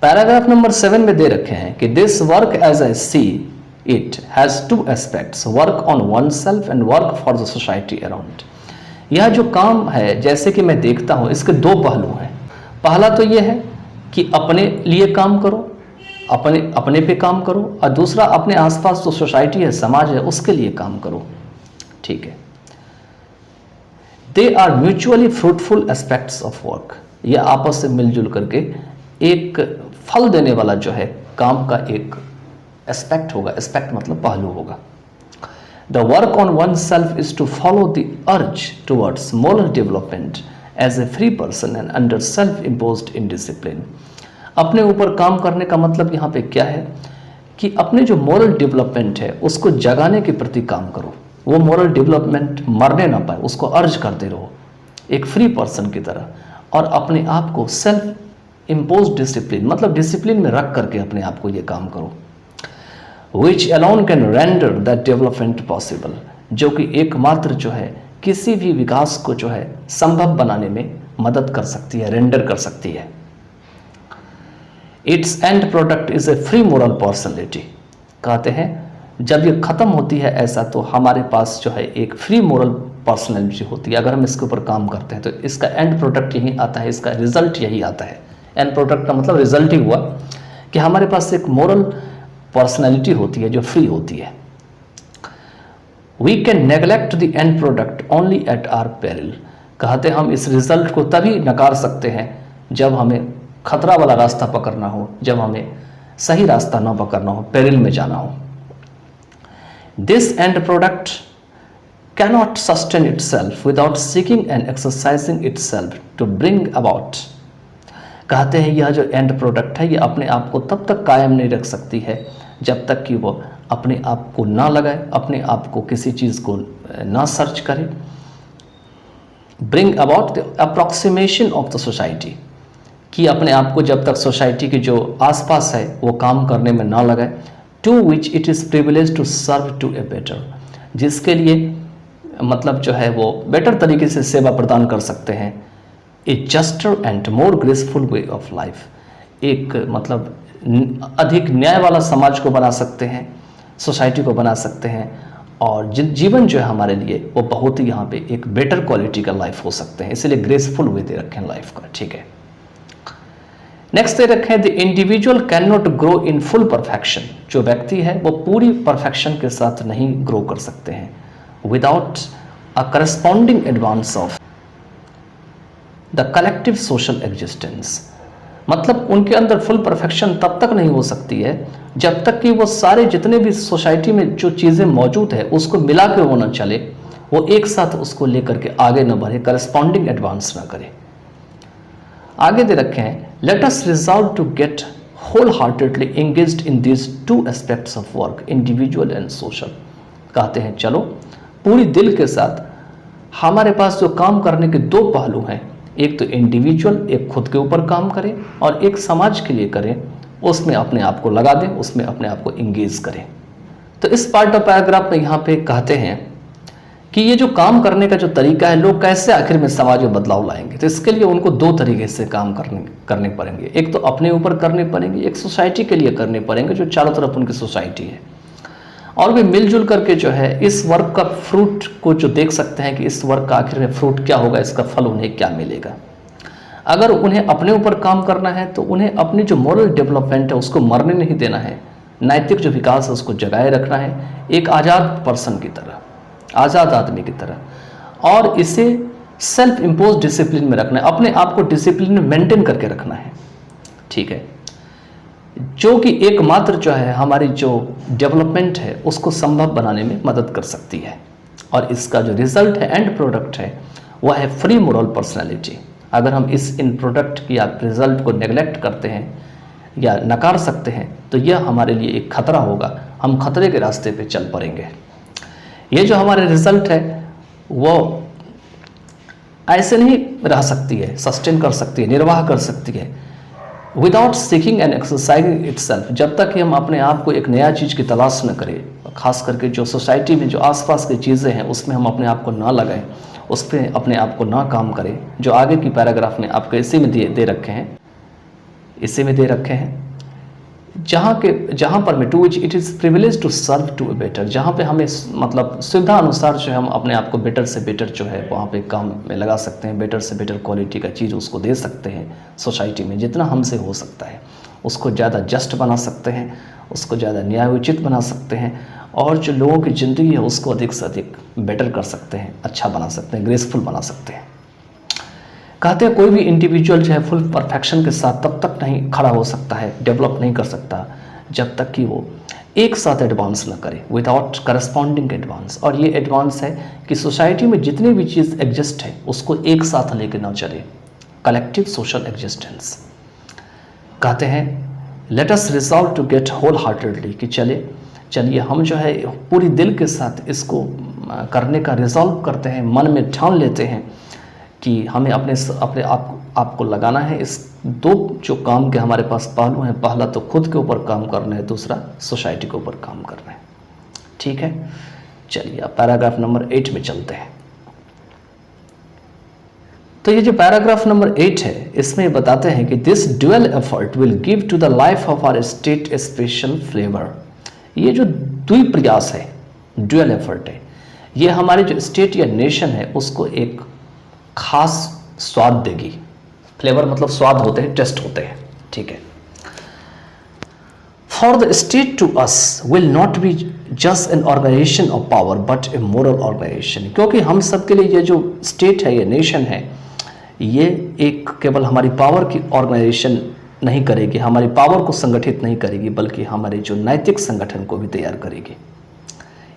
Paragraph number 7 में दे रखे हैं कि this work as I see it has two aspects, work on oneself and work for the society around. यह जो काम है जैसे कि मैं देखता हूँ, इसके दो पहलू हैं। पहला तो ये है कि अपने लिए काम करो, अपने पे काम करो, और दूसरा अपने आसपास जो सोसाइटी है, समाज है, उसके लिए काम करो। ठीक है। They are mutually fruitful aspects of work. यह आपस से मिलजुल करके एक फल देने वाला जो है काम का एक एस्पेक्ट होगा। एस्पेक्ट मतलब पहलू होगा। The work on oneself is to follow the urge towards moral development as a free person and under self imposed in discipline. अपने ऊपर काम करने का मतलब यहाँ पे क्या है कि अपने जो मोरल डेवलपमेंट है उसको जगाने के प्रति काम करो। वो मोरल डेवलपमेंट मरने ना पाए, उसको अर्ज करते रहो एक फ्री पर्सन की तरह, और अपने आप को सेल्फ इम्पोज डिसिप्लिन मतलब डिसिप्लिन में रख करके अपने आप को ये काम करो। Which alone can render that development possible, जो कि एकमात्र जो है किसी भी विकास को जो है संभव बनाने में मदद कर सकती है, रेंडर कर सकती है। It's and product is a free moral personality. कहते हैं जब ये खत्म होती है ऐसा, तो हमारे पास जो है एक फ्री मोरल पर्सनैलिटी होती है। अगर हम इसके ऊपर काम करते हैं तो इसका एंड प्रोडक्ट यही आता है, इसका रिजल्ट यही आता है। एंड प्रोडक्ट का मतलब रिजल्ट ही हुआ कि हमारे पास एक मोरल पर्सनैलिटी होती है जो फ्री होती है। We can neglect the end product only at our peril. कहते हम इस रिजल्ट को तभी नकार सकते हैं जब हमें खतरा वाला रास्ता पकड़ना हो, जब हमें सही रास्ता ना पकड़ना हो, पेरिल में जाना हो। This end product cannot sustain itself without seeking and exercising itself to bring about. कहते हैं यह जो एंड प्रोडक्ट है ये अपने आप को तब तक कायम नहीं रख सकती है जब तक कि वो अपने आप को ना लगाए, अपने आप को किसी चीज़ को ना सर्च करे। Bring about the approximation of the society, कि अपने आप को जब तक सोसाइटी के जो आसपास है वो काम करने में ना लगाए। To which it is privilege to serve to a better, जिसके लिए मतलब जो है वो बेटर तरीके से सेवा प्रदान कर सकते हैं। A juster and more graceful way of life, एक मतलब अधिक न्याय वाला समाज को बना सकते हैं, सोसाइटी को बना सकते हैं, और जीवन जो है हमारे लिए वो बहुत ही यहाँ पे एक बेटर क्वालिटी का लाइफ हो सकते हैं। इसलिए ग्रेसफुल वे दे रखे हैं लाइफ का। ठीक है। नेक्स्ट दे रखे हैं the individual can not grow in full perfection. जो व्यक्ति है वो पूरी परफेक्शन के साथ नहीं ग्रो कर सकते हैं without a corresponding advance of the collective social existence. मतलब उनके अंदर फुल परफेक्शन तब तक नहीं हो सकती है जब तक कि वो सारे जितने भी सोसाइटी में जो चीज़ें मौजूद है उसको मिला के वो ना चले, वो एक साथ उसको लेकर के आगे न बढ़े, करस्पॉन्डिंग एडवांस ना करे। आगे दे रखे हैं let us resolve to get wholeheartedly engaged in these two aspects of work, individual and social. कहते हैं चलो पूरी दिल के साथ हमारे पास जो काम करने के दो पहलू हैं, एक तो इंडिविजुअल, एक खुद के ऊपर काम करें, और एक समाज के लिए करें, उसमें अपने आप को लगा दें, उसमें अपने आप को इंगेज करें। तो इस पार्ट ऑफ पैराग्राफ में यहाँ पे कहते हैं कि ये जो काम करने का जो तरीका है, लोग कैसे आखिर में समाज में बदलाव लाएंगे। तो इसके लिए उनको दो तरीके से काम करने पड़ेंगे। एक तो अपने ऊपर करने पड़ेंगे, एक सोसाइटी के लिए करने पड़ेंगे जो चारों तरफ उनकी सोसाइटी है, और वे मिलजुल करके जो है इस वर्क का फ्रूट को जो देख सकते हैं कि इस वर्क का आखिर में फ्रूट क्या होगा, इसका फल उन्हें क्या मिलेगा। अगर उन्हें अपने ऊपर काम करना है तो उन्हें अपनी जो मॉरल डेवलपमेंट है उसको मरने नहीं देना है, नैतिक जो विकास है उसको जगाए रखना है, एक आज़ाद पर्सन की तरह, आज़ाद आदमी की तरह, और इसे सेल्फ इम्पोज डिसिप्लिन में रखना है, अपने आप को डिसिप्लिन में मेंटेन करके रखना है। ठीक है। जो कि एकमात्र जो है हमारी जो डेवलपमेंट है उसको संभव बनाने में मदद कर सकती है, और इसका जो रिजल्ट है, एंड प्रोडक्ट है, वह है फ्री मोरल पर्सनैलिटी। अगर हम इस इन प्रोडक्ट या रिजल्ट को नेग्लेक्ट करते हैं या नकार सकते हैं तो यह हमारे लिए एक खतरा होगा, हम खतरे के रास्ते पे चल पड़ेंगे। ये जो हमारे रिजल्ट है वो ऐसे नहीं रह सकती है, सस्टेन कर सकती है, निर्वाह कर सकती है without seeking and exercising itself. जब तक कि हम अपने आप को एक नया चीज़ की तलाश न करें, खास करके जो सोसाइटी में जो आसपास की चीज़ें हैं उसमें हम अपने आप को ना लगाएं, उस पर अपने आप को ना काम करें, जो आगे की पैराग्राफ में आपको इसी में दे रखे हैं। इसी में दे रखे हैं, जहाँ पर में to which it is privilege to serve to a better, जहाँ पे हमें मतलब सुविधा अनुसार जो है हम अपने आप को बेटर से बेटर जो है वहाँ पे काम में लगा सकते हैं, बेटर से बेटर क्वालिटी का चीज़ उसको दे सकते हैं। सोसाइटी में जितना हमसे हो सकता है उसको ज़्यादा जस्ट बना सकते हैं, उसको ज़्यादा न्यायोचित बना सकते हैं, और जो लोगों की ज़िंदगी है उसको अधिक से अधिक बेटर कर सकते हैं, अच्छा बना सकते हैं, ग्रेसफुल बना सकते हैं। कहते हैं कोई भी इंडिविजुअल जो है फुल परफेक्शन के साथ तब तक नहीं खड़ा हो सकता है, डेवलप नहीं कर सकता, जब तक कि वो एक साथ एडवांस ना करे, विदाउट करस्पॉन्डिंग एडवांस। और ये एडवांस है कि सोसाइटी में जितनी भी चीज़ एग्जिस्ट है उसको एक साथ लेके ना चले, कलेक्टिव सोशल एग्जिस्टेंस। कहते हैं let us resolve to get wholeheartedly, कि चलिए हम जो है पूरी दिल के साथ इसको करने का रिजॉल्व करते हैं, मन में ठान लेते हैं कि हमें अपने आप को लगाना है। इस दो जो काम के हमारे पास पहलू हैं, पहला तो खुद के ऊपर काम करना है, दूसरा सोसाइटी के ऊपर काम करना है। ठीक है, चलिए अब पैराग्राफ नंबर 8 में चलते हैं। तो ये जो पैराग्राफ नंबर 8 है इसमें बताते हैं कि this dual effort will give to the life of our state a special flavour. ये जो द्वि प्रयास है, ड्यूअल एफर्ट है, ये हमारे जो स्टेट या नेशन है उसको एक खास स्वाद देगी। फ्लेवर मतलब स्वाद होते हैं, टेस्ट होते हैं। ठीक है, for the state to us will not be just an organisation of power but a moral organisation. क्योंकि हम सबके लिए ये जो स्टेट है, ये नेशन है, ये एक केवल हमारी पावर की ऑर्गेनाइजेशन नहीं करेगी, हमारी पावर को संगठित नहीं करेगी, बल्कि हमारे जो नैतिक संगठन को भी तैयार करेगी।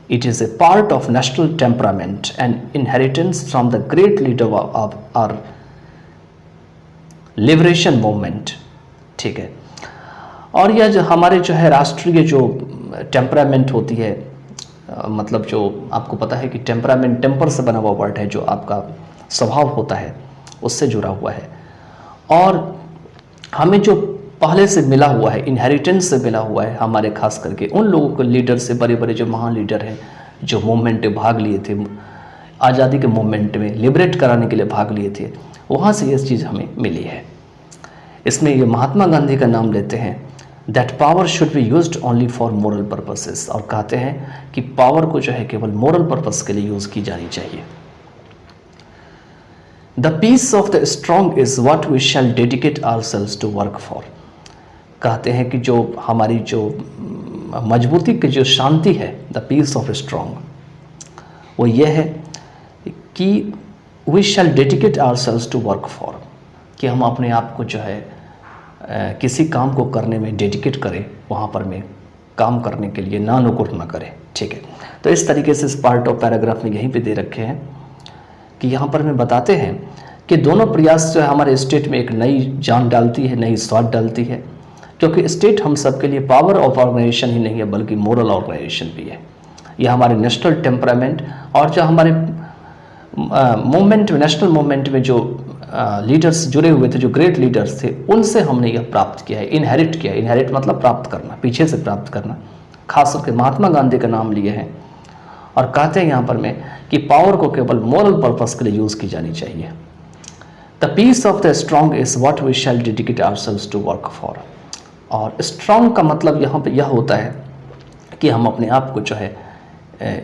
It is a part of national temperament and inheritance from the great leader of our liberation movement। ठीक है, और यह जो हमारे जो है राष्ट्रीय जो टेम्परामेंट होती है, मतलब जो आपको पता है कि टेम्परामेंट टेम्पर से बना हुआ वर्ड है, जो आपका स्वभाव होता है उससे जुड़ा हुआ है, और हमें जो पहले से मिला हुआ है, इनहेरिटेंस से मिला हुआ है, हमारे खास करके उन लोगों को, लीडर से, बड़े बड़े जो महान लीडर हैं जो मूवमेंट में भाग लिए थे, आज़ादी के मूवमेंट में लिबरेट कराने के लिए भाग लिए थे, वहाँ से ये चीज़ हमें मिली है। इसमें ये महात्मा गांधी का नाम लेते हैं, that power should be used only for moral purposes, और कहते हैं कि पावर को जो है केवल मोरल पर्पस के लिए यूज़ की जानी चाहिए। The peace of the strong is what we shall dedicate ourselves to work for. कहते हैं कि जो हमारी जो मजबूती की जो शांति है, द पीस ऑफ स्ट्रॉन्ग, वो ये है कि we shall dedicate ourselves to work for, कि हम अपने आप को जो है किसी काम को करने में डेडिकेट करें, वहाँ पर में काम करने के लिए ना नुकुर ना करें। ठीक है, तो इस तरीके से इस पार्ट ऑफ पैराग्राफ में यहीं पे दे रखे हैं कि यहाँ पर में बताते हैं कि दोनों प्रयास जो है हमारे स्टेट में एक नई जान डालती है, नई स्वाद डालती है, क्योंकि स्टेट हम सब के लिए पावर ऑफ ऑर्गेनाइजेशन ही नहीं है, बल्कि मोरल ऑर्गेनाइजेशन भी है। यह हमारे नेशनल टेम्परामेंट और जो हमारे मूवमेंट में, नेशनल मूवमेंट में जो लीडर्स जुड़े हुए थे, जो ग्रेट लीडर्स थे, उनसे हमने यह प्राप्त किया है, इनहेरिट किया है। इनहेरिट मतलब प्राप्त करना, पीछे से प्राप्त करना। खास करके महात्मा गांधी का नाम लिए हैं और कहते हैं यहाँ पर में कि पावर को केवल मोरल पर्पस के लिए यूज़ की जानी चाहिए। The peace of the strong is what we shall dedicate ourselves to work for. और स्ट्रॉन्ग का मतलब यहाँ पे यह होता है कि हम अपने आप को जो है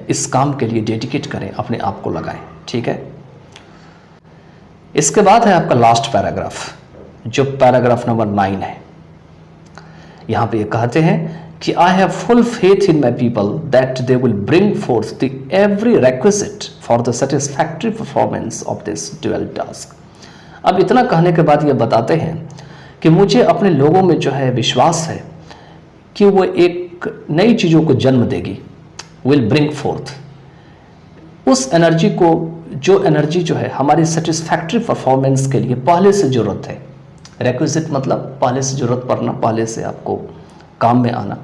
इस काम के लिए डेडिकेट करें, अपने आप को लगाएं। ठीक है, इसके बाद है आपका लास्ट पैराग्राफ, जो पैराग्राफ नंबर 9 है। यहाँ पे ये कहते हैं कि I have full faith in my people that they will bring fourth the every requisite for the satisfactory performance of this dual task. अब इतना कहने के बाद ये बताते हैं कि मुझे अपने लोगों में जो है विश्वास है कि वो एक नई चीज़ों को जन्म देगी, विल ब्रिंग फोर्थ उस एनर्जी को, जो एनर्जी जो है हमारी सेटिस्फैक्टरी परफॉर्मेंस के लिए पहले से ज़रूरत है। रिक्विजिट मतलब पहले से ज़रूरत पड़ना, पहले से आपको काम में आना।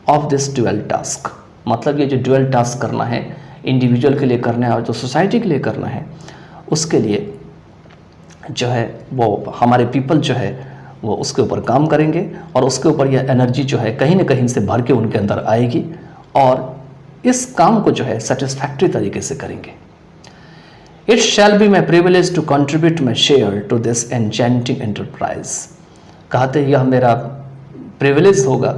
ऑफ दिस ड्यूअल टास्क मतलब ये जो ड्यूअल टास्क करना है, इंडिविजुअल के लिए करना है और जो सोसाइटी के लिए करना है, उसके लिए जो है वो हमारे पीपल जो है वो उसके ऊपर काम करेंगे और उसके ऊपर यह एनर्जी जो है कहीं ना कहीं से भर के उनके अंदर आएगी और इस काम को जो है सेटिस्फैक्टरी तरीके से करेंगे। It shall be my privilege to contribute my share to this enchanting enterprise. कहते यह मेरा प्रिविलेज होगा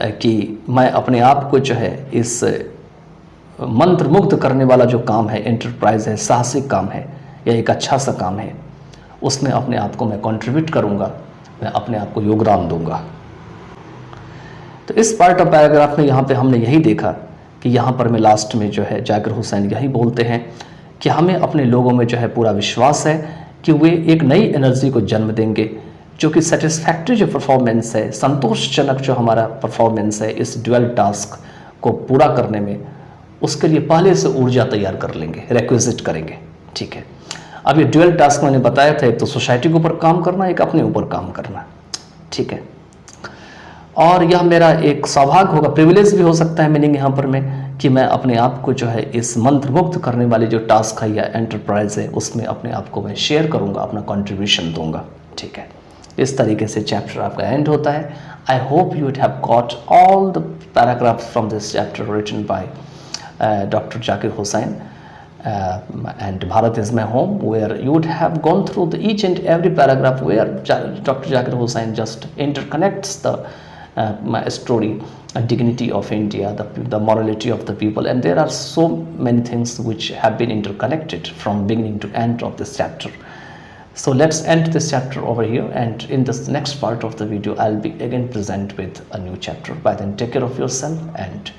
कि मैं अपने आप को जो है इस मंत्र मुग्ध करने वाला जो काम है, एंटरप्राइज है, साहसिक काम है या एक अच्छा सा काम है, उसमें अपने आप को मैं कंट्रीब्यूट करूँगा, मैं अपने आप को योगदान दूंगा। तो इस पार्ट ऑफ पैराग्राफ में यहाँ पे हमने यही देखा कि यहाँ पर मैं लास्ट में जो है जाकिर हुसैन यही बोलते हैं कि हमें अपने लोगों में जो है पूरा विश्वास है कि वे एक नई एनर्जी को जन्म देंगे, जो कि सेटिस्फैक्ट्री जो परफॉर्मेंस है, संतोषजनक जो हमारा परफॉर्मेंस है इस ड्यूअल टास्क को पूरा करने में, उसके लिए पहले से ऊर्जा तैयार कर लेंगे, रिक्विजिट करेंगे। ठीक है, अब ये ड्यूअल टास्क मैंने बताया था, एक तो सोसाइटी के ऊपर काम करना, एक अपने ऊपर काम करना। ठीक है, और यह मेरा एक सौभाग्य होगा, प्रिविलेज भी हो सकता है मीनिंग यहाँ पर में, कि मैं अपने आप को जो है इस मंत्र मुक्त करने वाली जो टास्क है या एंटरप्राइज है उसमें अपने आप को मैं शेयर करूँगा, अपना कंट्रीब्यूशन दूंगा। ठीक है, इस तरीके से चैप्टर आपका एंड होता है। I hope you have got all the paragraphs from this chapter written by Dr. Zakir Hussain, and Bharat is my home, where you would have gone through each and every paragraph where Dr. Zakir Hussain just interconnects the story, dignity of India, the morality of the people, and there are so many things which have been interconnected from beginning to end of this chapter. So let's end this chapter over here, and in this next part of the video I'll be again present with a new chapter. By then, take care of yourself and